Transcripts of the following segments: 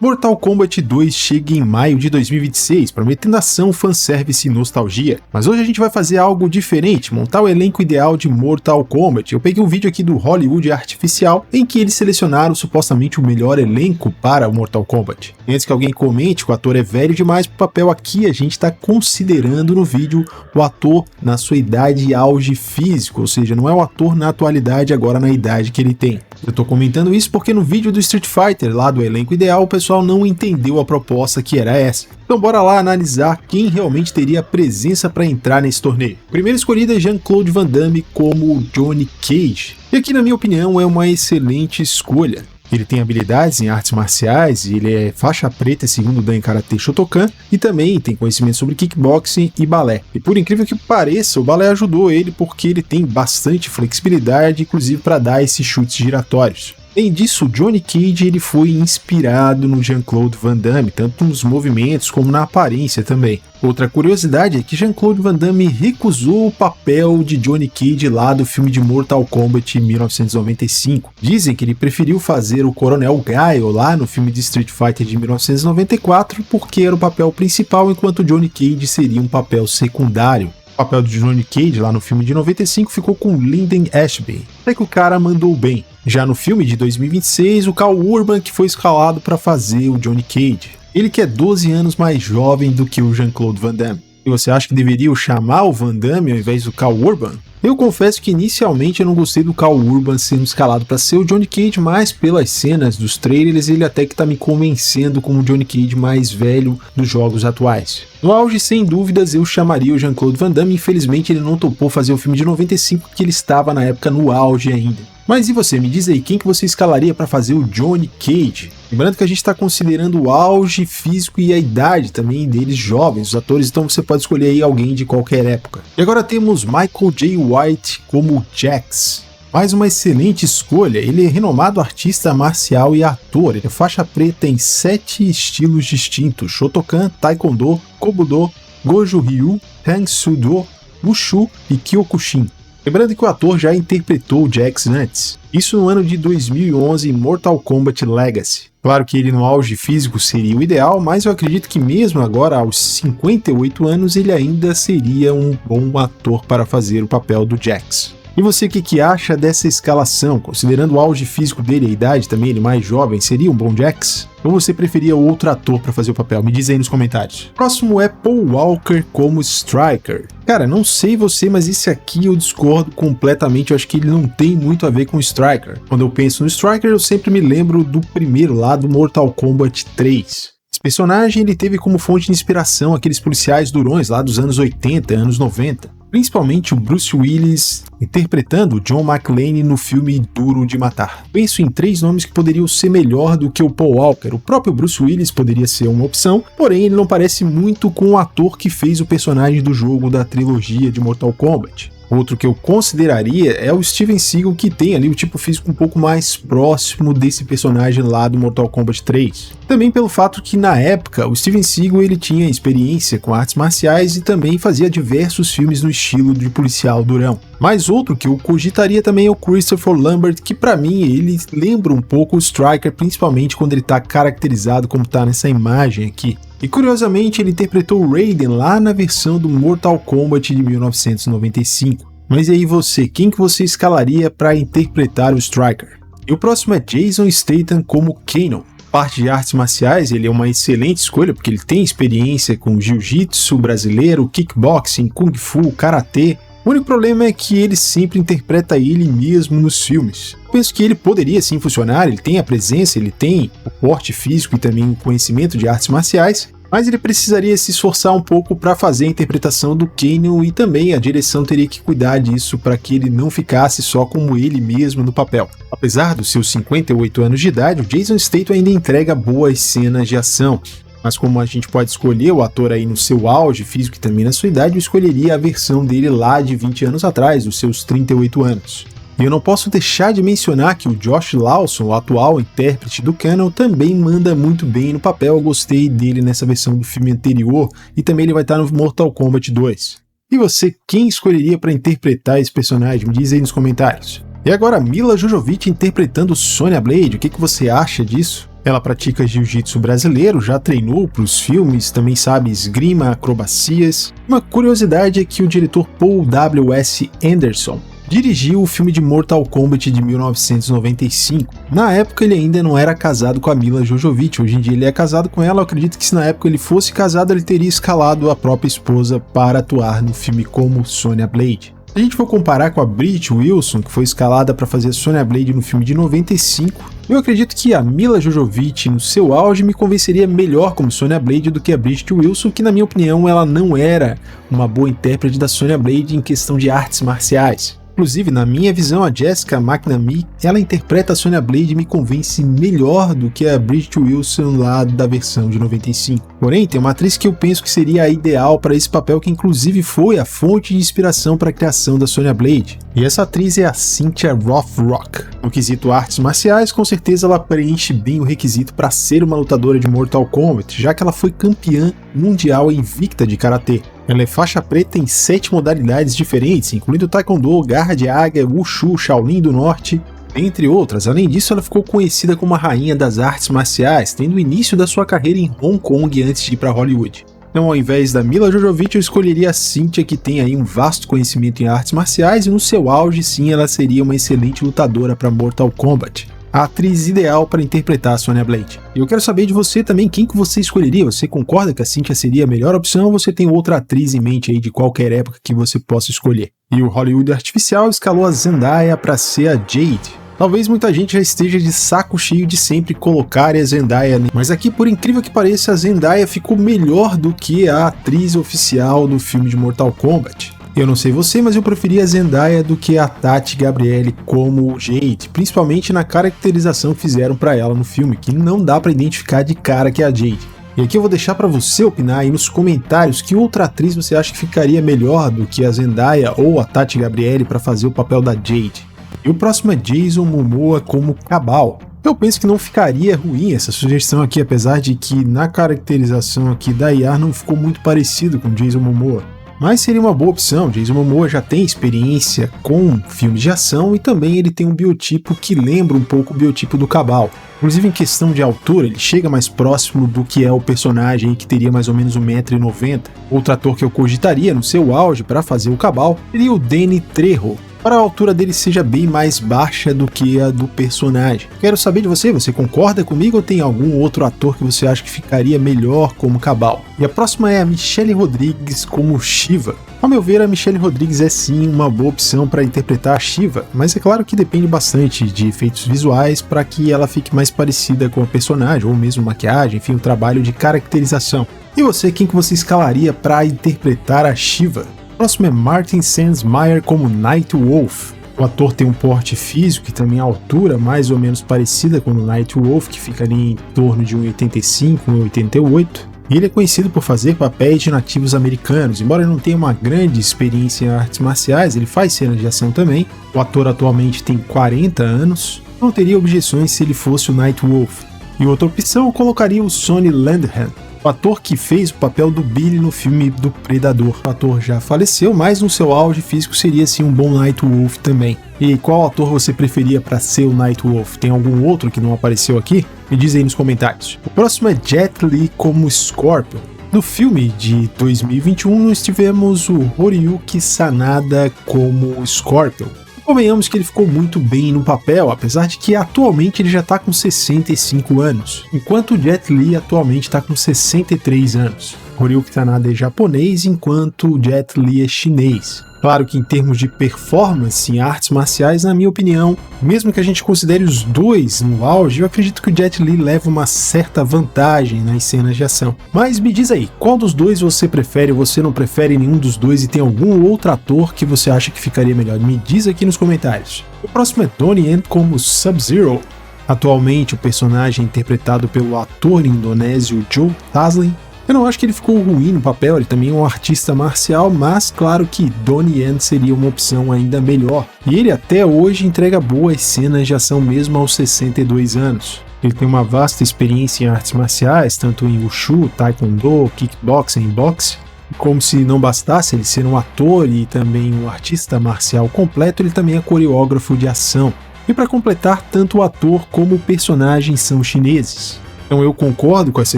Mortal Kombat 2 chega em maio de 2026, prometendo ação, fanservice e nostalgia. Mas hoje a gente vai fazer algo diferente, montar o elenco ideal de Mortal Kombat. Eu peguei um vídeo aqui do Hollywood Artificial, em que eles selecionaram supostamente o melhor elenco para o Mortal Kombat. E antes que alguém comente que o ator é velho demais pro papel, aqui a gente está considerando no vídeo o ator na sua idade e auge físico, ou seja, não é o ator na atualidade agora na idade que ele tem. Eu tô comentando isso porque no vídeo do Street Fighter, lá do elenco ideal, o pessoal não entendeu a proposta que era essa. Então bora lá analisar quem realmente teria presença para entrar nesse torneio. Primeiro escolhido é Jean-Claude Van Damme como Johnny Cage. E aqui, na minha opinião, é uma excelente escolha. Ele tem habilidades em artes marciais, ele é faixa preta segundo Dan em Karate Shotokan e também tem conhecimento sobre kickboxing e balé. E por incrível que pareça, o balé ajudou ele porque ele tem bastante flexibilidade, inclusive para dar esses chutes giratórios. Além disso, o Johnny Cage ele foi inspirado no Jean-Claude Van Damme, tanto nos movimentos como na aparência também. Outra curiosidade é que Jean-Claude Van Damme recusou o papel de Johnny Cage lá do filme de Mortal Kombat em 1995. Dizem que ele preferiu fazer o Coronel Gaio lá no filme de Street Fighter de 1994 porque era o papel principal, enquanto Johnny Cage seria um papel secundário. O papel de Johnny Cage lá no filme de 95 ficou com Lyndon Ashby, até que o cara mandou bem. Já no filme de 2026, o Karl Urban que foi escalado para fazer o Johnny Cage. Ele que é 12 anos mais jovem do que o Jean-Claude Van Damme. E você acha que deveria chamar o Van Damme ao invés do Karl Urban? Eu confesso que inicialmente eu não gostei do Karl Urban sendo escalado para ser o Johnny Cage, mas pelas cenas dos trailers ele até que tá me convencendo como o Johnny Cage mais velho dos jogos atuais. No auge, sem dúvidas, eu chamaria o Jean-Claude Van Damme, infelizmente ele não topou fazer o filme de 95 porque ele estava na época no auge ainda. Mas e você, me diz aí, quem que você escalaria para fazer o Johnny Cage? Lembrando que a gente está considerando o auge físico e a idade também deles jovens, os atores, então você pode escolher aí alguém de qualquer época. E agora temos Michael J. White como Jax. Mais uma excelente escolha, ele é renomado artista marcial e ator, ele é faixa preta em 7 estilos distintos: Shotokan, Taekwondo, Kobudo, Goju Ryu, Tang Soo Do, Wushu e Kyokushin. Lembrando que o ator já interpretou o Jax antes, isso no ano de 2011 em Mortal Kombat Legacy. Claro que ele no auge físico seria o ideal, mas eu acredito que mesmo agora aos 58 anos ele ainda seria um bom ator para fazer o papel do Jax. E você, o que acha dessa escalação? Considerando o auge físico dele e a idade também, ele mais jovem, seria um bom Jax? Ou você preferia outro ator para fazer o papel? Me diz aí nos comentários. Próximo é Paul Walker como Striker. Cara, não sei você, mas esse aqui eu discordo completamente. Eu acho que ele não tem muito a ver com o Striker. Quando eu penso no Striker, eu sempre me lembro do primeiro lá do Mortal Kombat 3. Esse personagem ele teve como fonte de inspiração aqueles policiais durões lá dos anos 80, anos 90. Principalmente o Bruce Willis interpretando o John McClane no filme Duro de Matar. Penso em 3 nomes que poderiam ser melhor do que o Paul Walker. O próprio Bruce Willis poderia ser uma opção, porém ele não parece muito com o ator que fez o personagem do jogo da trilogia de Mortal Kombat. Outro que eu consideraria é o Steven Seagal, que tem ali o tipo físico um pouco mais próximo desse personagem lá do Mortal Kombat 3. Também pelo fato que na época o Steven Seagal ele tinha experiência com artes marciais e também fazia diversos filmes no estilo de policial durão. Mas outro que eu cogitaria também é o Christopher Lambert, que pra mim ele lembra um pouco o Striker, principalmente quando ele tá caracterizado como tá nessa imagem aqui. E curiosamente ele interpretou o Raiden lá na versão do Mortal Kombat de 1995. Mas e aí você, quem que você escalaria para interpretar o Striker? E o próximo é Jason Statham como Kano. Parte de artes marciais ele é uma excelente escolha porque ele tem experiência com jiu-jitsu brasileiro, kickboxing, kung fu, karatê. O único problema é que ele sempre interpreta ele mesmo nos filmes. Penso que ele poderia sim funcionar, ele tem a presença, ele tem o porte físico e também o conhecimento de artes marciais, mas ele precisaria se esforçar um pouco para fazer a interpretação do Kano e também a direção teria que cuidar disso para que ele não ficasse só como ele mesmo no papel. Apesar dos seus 58 anos de idade, o Jason Statham ainda entrega boas cenas de ação. Mas como a gente pode escolher o ator aí no seu auge físico e também na sua idade, eu escolheria a versão dele lá de 20 anos atrás, dos seus 38 anos. E eu não posso deixar de mencionar que o Josh Lawson, o atual intérprete do Kano, também manda muito bem no papel, eu gostei dele nessa versão do filme anterior e também ele vai estar no Mortal Kombat 2. E você, quem escolheria para interpretar esse personagem? Me diz aí nos comentários. E agora Milla Jovovich interpretando Sonya Blade, o que você acha disso? Ela pratica jiu-jitsu brasileiro, já treinou para os filmes, também sabe esgrima, acrobacias. Uma curiosidade é que o diretor Paul W.S. Anderson dirigiu o filme de Mortal Kombat de 1995. Na época ele ainda não era casado com a Milla Jovovich, hoje em dia ele é casado com ela. Eu acredito que se na época ele fosse casado, ele teria escalado a própria esposa para atuar no filme como Sonya Blade. Se a gente for comparar com a Bridget Wilson, que foi escalada para fazer Sonya Blade no filme de 95, eu acredito que a Milla Jovovich no seu auge me convenceria melhor como Sonya Blade do que a Bridget Wilson, que na minha opinião ela não era uma boa intérprete da Sonya Blade em questão de artes marciais. Inclusive, na minha visão, a Jessica McNamee, ela interpreta a Sonya Blade e me convence melhor do que a Bridget Wilson lá da versão de 95. Porém, tem uma atriz que eu penso que seria a ideal para esse papel, que inclusive foi a fonte de inspiração para a criação da Sonya Blade. E essa atriz é a Cynthia Rothrock. No quesito artes marciais, com certeza ela preenche bem o requisito para ser uma lutadora de Mortal Kombat, já que ela foi campeã mundial invicta de Karatê. Ela é faixa preta em 7 modalidades diferentes, incluindo Taekwondo, Garra de Águia, Wushu, Shaolin do Norte, entre outras. Além disso, ela ficou conhecida como a rainha das artes marciais, tendo o início da sua carreira em Hong Kong antes de ir para Hollywood. Então, ao invés da Milla Jovovich, eu escolheria a Cynthia, que tem aí um vasto conhecimento em artes marciais, e no seu auge, sim, ela seria uma excelente lutadora para Mortal Kombat. A atriz ideal para interpretar a Sonya Blade. E eu quero saber de você também, quem que você escolheria? Você concorda que a Cynthia seria a melhor opção, ou você tem outra atriz em mente aí de qualquer época que você possa escolher? E o Hollywood Artificial escalou a Zendaya para ser a Jade. Talvez muita gente já esteja de saco cheio de sempre colocar a Zendaya, mas aqui, por incrível que pareça, a Zendaya ficou melhor do que a atriz oficial do filme de Mortal Kombat. Eu não sei você, mas eu preferia a Zendaya do que a Tati Gabrielle como Jade, principalmente na caracterização que fizeram pra ela no filme, que não dá pra identificar de cara que é a Jade. E aqui eu vou deixar pra você opinar aí nos comentários que outra atriz você acha que ficaria melhor do que a Zendaya ou a Tati Gabrielle pra fazer o papel da Jade. E o próximo é Jason Momoa como Kabal. Eu penso que não ficaria ruim essa sugestão aqui, apesar de que na caracterização aqui da IA não ficou muito parecido com Jason Momoa. Mas seria uma boa opção. Jason Momoa já tem experiência com filmes de ação e também ele tem um biotipo que lembra um pouco o biotipo do Kabal. Inclusive em questão de altura, ele chega mais próximo do que é o personagem, que teria mais ou menos 1,90 m. Outro ator que eu cogitaria no seu auge para fazer o Kabal seria o Danny Trejo, para a altura dele seja bem mais baixa do que a do personagem. Quero saber de você, você concorda comigo ou tem algum outro ator que você acha que ficaria melhor como Kabal? E a próxima é a Michelle Rodrigues como Shiva. Ao meu ver, a Michelle Rodrigues é sim uma boa opção para interpretar a Shiva, mas é claro que depende bastante de efeitos visuais para que ela fique mais parecida com a personagem, ou mesmo maquiagem, enfim, o trabalho de caracterização. E você, quem que você escalaria para interpretar a Shiva? O próximo é Martin Sandsmeyer como Night Wolf. O ator tem um porte físico e também a altura mais ou menos parecida com o Night Wolf, que fica ali em torno de 1,85, 1,88. E ele é conhecido por fazer papéis de nativos americanos. Embora ele não tenha uma grande experiência em artes marciais, ele faz cenas de ação também. O ator atualmente tem 40 anos. Não teria objeções se ele fosse o Night Wolf. E outra opção eu colocaria o Sonny Landham, o ator que fez o papel do Billy no filme do Predador. O ator já faleceu, mas no seu auge físico seria sim um bom Night Wolf também. E qual ator você preferia para ser o Night Wolf? Tem algum outro que não apareceu aqui? Me diz aí nos comentários. O próximo é Jet Li como Scorpion. No filme de 2021 nós tivemos o Hiroyuki Sanada como Scorpion. Convenhamos que ele ficou muito bem no papel, apesar de que atualmente ele já está com 65 anos, enquanto o Jet Li atualmente está com 63 anos. Hiroyuki Sanada é japonês, enquanto o Jet Li é chinês. Claro que em termos de performance em artes marciais, na minha opinião, mesmo que a gente considere os dois no auge, eu acredito que o Jet Li leva uma certa vantagem nas cenas de ação. Mas me diz aí, qual dos dois você prefere ou você não prefere nenhum dos dois e tem algum outro ator que você acha que ficaria melhor? Me diz aqui nos comentários. O próximo é Donnie Yen como Sub-Zero. Atualmente o personagem é interpretado pelo ator indonésio Joe Taslim. Eu não acho que ele ficou ruim no papel, ele também é um artista marcial, mas claro que Donnie Yen seria uma opção ainda melhor. E ele até hoje entrega boas cenas de ação mesmo aos 62 anos. Ele tem uma vasta experiência em artes marciais, tanto em Wushu, Taekwondo, Kickboxing e boxe. Como se não bastasse ele ser um ator e também um artista marcial completo, ele também é coreógrafo de ação. E para completar, tanto o ator como o personagem são chineses. Então eu concordo com essa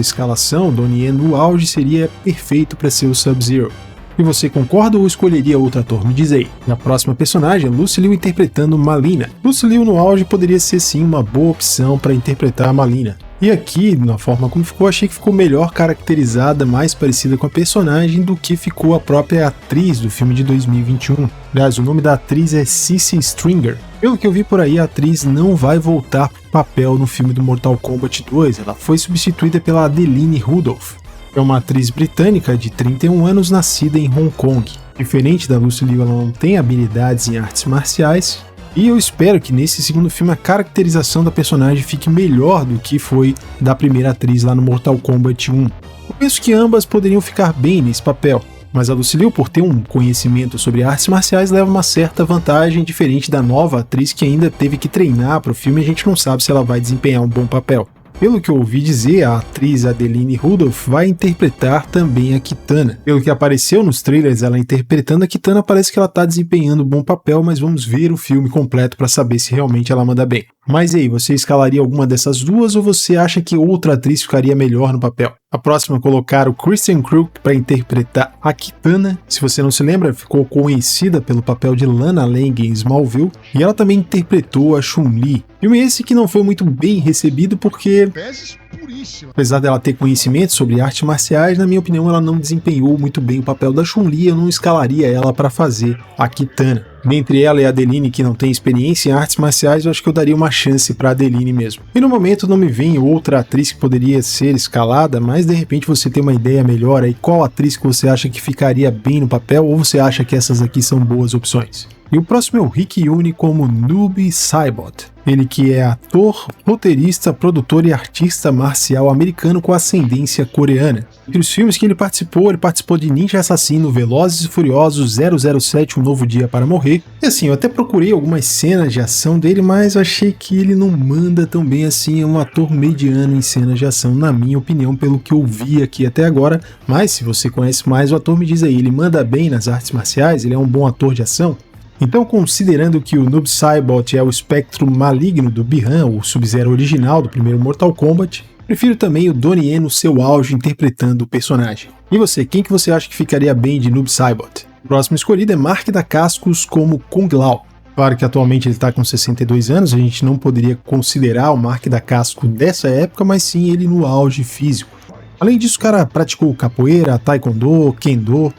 escalação, Donnie Yen no auge seria perfeito para ser o Sub-Zero. E você concorda ou escolheria outro ator? Me diz aí. Na próxima personagem, Lucy Liu interpretando Malina. Lucy Liu no auge poderia ser sim uma boa opção para interpretar a Malina. E aqui, na forma como ficou, achei que ficou melhor caracterizada, mais parecida com a personagem do que ficou a própria atriz do filme de 2021. Aliás, o nome da atriz é Cissy Stringer. Pelo que eu vi por aí, a atriz não vai voltar para o papel no filme do Mortal Kombat 2, ela foi substituída pela Adeline Rudolph. É uma atriz britânica de 31 anos, nascida em Hong Kong. Diferente da Lucy Liu, ela não tem habilidades em artes marciais, e eu espero que nesse segundo filme a caracterização da personagem fique melhor do que foi da primeira atriz lá no Mortal Kombat 1. Eu penso que ambas poderiam ficar bem nesse papel, mas a Lucy Liu, por ter um conhecimento sobre artes marciais, leva uma certa vantagem diferente da nova atriz que ainda teve que treinar para o filme e a gente não sabe se ela vai desempenhar um bom papel. Pelo que eu ouvi dizer, a atriz Adeline Rudolph vai interpretar também a Kitana. Pelo que apareceu nos trailers, ela interpretando a Kitana, parece que ela está desempenhando um bom papel, mas vamos ver o filme completo para saber se realmente ela manda bem. Mas e aí, você escalaria alguma dessas duas ou você acha que outra atriz ficaria melhor no papel? A próxima colocar o Christian Krug para interpretar a Kitana. Se você não se lembra, ficou conhecida pelo papel de Lana Lang em Smallville, e ela também interpretou a Chun-Li. Filme esse que não foi muito bem recebido porque, apesar dela ter conhecimento sobre artes marciais, na minha opinião ela não desempenhou muito bem o papel da Chun-Li, eu não escalaria ela para fazer a Kitana. Dentre ela e a Adeline, que não tem experiência em artes marciais, eu acho que eu daria uma chance para a Adeline mesmo. E no momento não me vem outra atriz que poderia ser escalada, mas de repente você tem uma ideia melhor aí, qual atriz que você acha que ficaria bem no papel, ou você acha que essas aqui são boas opções? E o próximo é o Rick Yune como Noob Saibot. Ele que é ator, roteirista, produtor e artista marcial americano com ascendência coreana. Entre os filmes que ele participou de Ninja Assassino, Velozes e Furiosos, 007, Um Novo Dia para Morrer. E assim, eu até procurei algumas cenas de ação dele, mas achei que ele não manda tão bem assim, é um ator mediano em cenas de ação, na minha opinião, pelo que eu vi aqui até agora. Mas se você conhece mais o ator, me diz aí, ele manda bem nas artes marciais? Ele é um bom ator de ação? Então, considerando que o Noob Saibot é o espectro maligno do Bi-Han, o Sub-Zero original do primeiro Mortal Kombat, prefiro também o Donnie Yen no seu auge interpretando o personagem. E você, quem que você acha que ficaria bem de Noob Saibot? O próximo escolhido é Mark Dacascos como Kung Lao. Claro que atualmente ele está com 62 anos, a gente não poderia considerar o Mark Dacascos dessa época, mas sim ele no auge físico. Além disso, o cara praticou capoeira, taekwondo, kendo.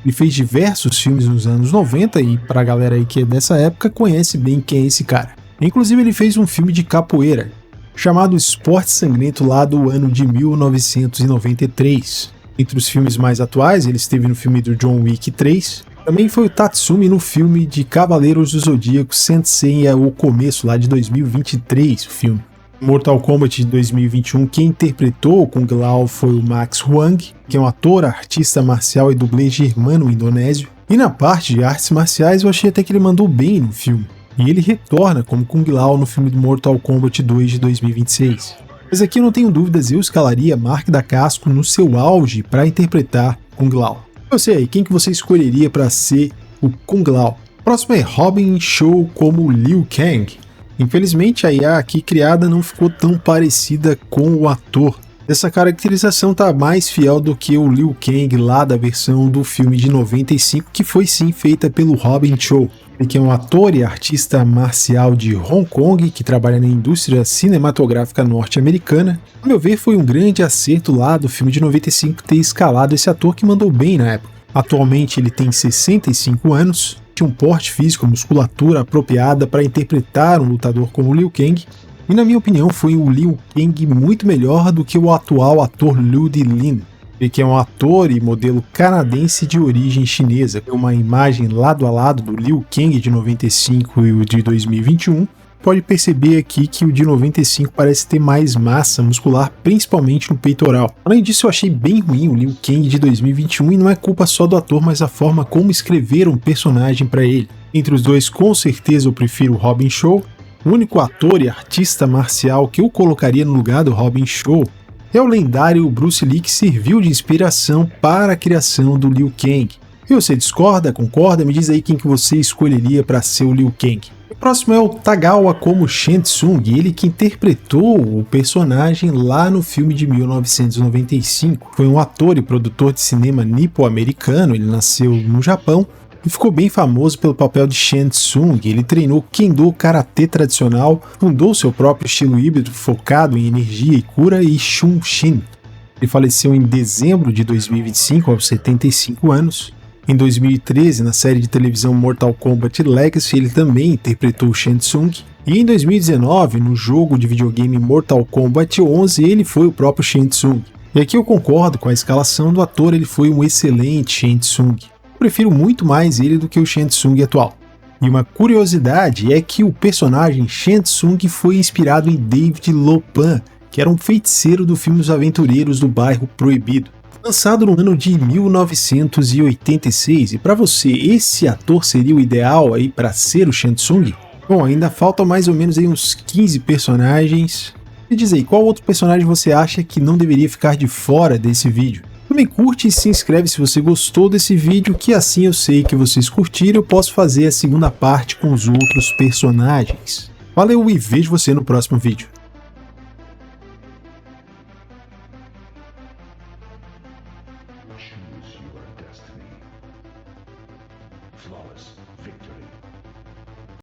Ele fez diversos filmes nos anos 90 e para a galera aí que é dessa época conhece bem quem é esse cara. Inclusive ele fez um filme de capoeira chamado Esporte Sangrento lá do ano de 1993. Entre os filmes mais atuais, ele esteve no filme do John Wick 3. Também foi o Tatsumi no filme de Cavaleiros do Zodíaco Sensei o Começo lá de 2023, o filme. Mortal Kombat de 2021, quem interpretou o Kung Lao foi o Max Huang, que é um ator, artista marcial e dublê germano-indonésio. E na parte de artes marciais eu achei até que ele mandou bem no filme. E ele retorna como Kung Lao no filme do Mortal Kombat 2 de 2026. Mas aqui eu não tenho dúvidas, eu escalaria Mark Dacascos no seu auge para interpretar Kung Lao. Eu sei aí, quem que você escolheria para ser o Kung Lao? O próximo é Robin Shou como Liu Kang. Infelizmente a IA aqui criada não ficou tão parecida com o ator. Essa caracterização tá mais fiel do que o Liu Kang lá da versão do filme de 95, que foi sim feita pelo Robin Shou. Ele que é um ator e artista marcial de Hong Kong, que trabalha na indústria cinematográfica norte-americana. A meu ver, foi um grande acerto lá do filme de 95 ter escalado esse ator que mandou bem na época. Atualmente ele tem 65 anos, tinha um porte físico, musculatura apropriada para interpretar um lutador como Liu Kang, e na minha opinião foi o Liu Kang muito melhor do que o atual ator Liu Dilin. Ele que é um ator e modelo canadense de origem chinesa, com uma imagem lado a lado do Liu Kang de 95 e o de 2021. Pode perceber aqui que o de 95 parece ter mais massa muscular, principalmente no peitoral. Além disso, eu achei bem ruim o Liu Kang de 2021 e não é culpa só do ator, mas a forma como escreveram o personagem para ele. Entre os dois, com certeza eu prefiro o Robin Shou. O único ator e artista marcial que eu colocaria no lugar do Robin Shou é o lendário Bruce Lee, que serviu de inspiração para a criação do Liu Kang. E você discorda, concorda? Me diz aí quem que você escolheria para ser o Liu Kang. O próximo é o Tagawa como Shang ele que interpretou o personagem lá no filme de 1995. Foi um ator e produtor de cinema nipo-americano, ele nasceu no Japão e ficou bem famoso pelo papel de Shang Tsung. Ele treinou Kendo Karatê tradicional, fundou seu próprio estilo híbrido focado em energia e cura e Shunshin. Ele faleceu em dezembro de 2025, aos 75 anos. Em 2013, na série de televisão Mortal Kombat Legacy, ele também interpretou Shang Tsung. E em 2019, no jogo de videogame Mortal Kombat 11, ele foi o próprio Shang Tsung. E aqui eu concordo com a escalação do ator, ele foi um excelente Shang Tsung. Eu prefiro muito mais ele do que o Shang Tsung atual. E uma curiosidade é que o personagem Shang Tsung foi inspirado em David Lopan, que era um feiticeiro do filme Os Aventureiros do Bairro Proibido, lançado no ano de 1986. E para você, esse ator seria o ideal aí para ser o Shang Tsung? Bom, ainda faltam mais ou menos aí uns 15 personagens. Me diz aí, qual outro personagem você acha que não deveria ficar de fora desse vídeo? Também curte e se inscreve se você gostou desse vídeo, que assim eu sei que vocês curtiram, eu posso fazer a segunda parte com os outros personagens. Valeu e vejo você no próximo vídeo. Choose your destiny. Flawless victory.